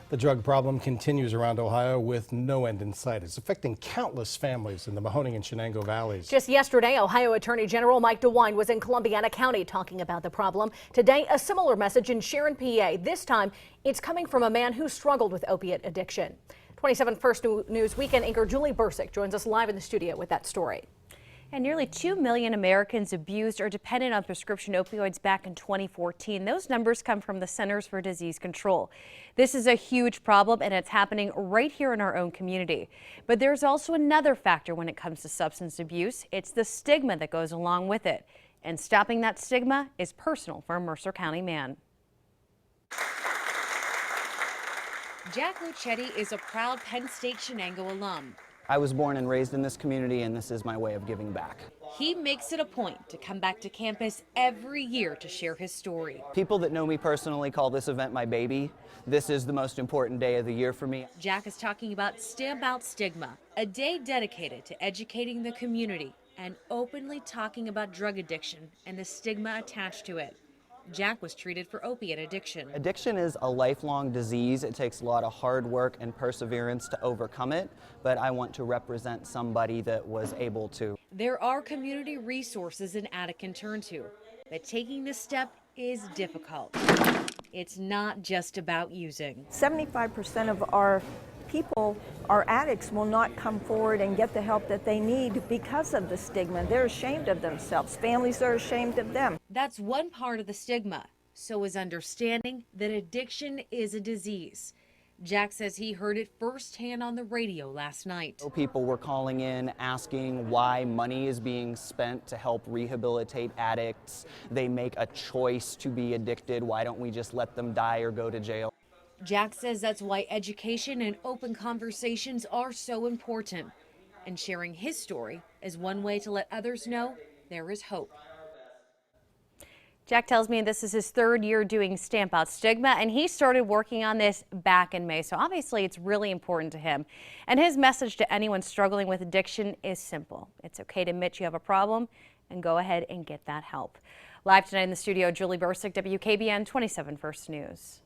The drug problem continues around Ohio with no end in sight. It's affecting countless families in the Mahoning and Shenango valleys. Just yesterday, Ohio Attorney General Mike DeWine was in Columbiana County talking about the problem. Today, a similar message in Sharon, PA. This time, it's coming from a man who struggled with opiate addiction. 27 First News Weekend anchor Julie Bursick joins us live in the studio with that story. And nearly 2 million Americans abused or dependent on prescription opioids back in 2014. Those numbers come from the Centers for Disease Control. This is a huge problem, and it's happening right here in our own community. But there's also another factor when it comes to substance abuse. It's the stigma that goes along with it. And stopping that stigma is personal for a Mercer County man. Jack Lucetti is a proud Penn State Shenango alum. I was born and raised in this community, and this is my way of giving back. He makes it a point to come back to campus every year to share his story. People that know me personally call this event my baby. This is the most important day of the year for me. Jack is talking about Stamp Out Stigma, a day dedicated to educating the community and openly talking about drug addiction and the stigma attached to it. Jack was treated for opiate addiction. Addiction is a lifelong disease. It takes a lot of hard work and perseverance to overcome it, but I want to represent somebody that was able to. There are community resources an addict can turn to, but taking this step is difficult. It's not just about using. 75% of our people, our addicts, will not come forward and get the help that they need because of the stigma. They're ashamed of themselves. Families are ashamed of them. That's one part of the stigma. So is understanding that addiction is a disease. Jack says he heard it firsthand on the radio last night. People were calling in asking why money is being spent to help rehabilitate addicts. They make a choice to be addicted. Why don't we just let them die or go to jail? Jack says that's why education and open conversations are so important. And sharing his story is one way to let others know there is hope. Jack tells me this is his third year doing Stamp Out Stigma, and he started working on this back in May. So obviously it's really important to him. And his message to anyone struggling with addiction is simple. It's okay to admit you have a problem and go ahead and get that help. Live tonight in the studio, Julie Bursick, WKBN 27 First News.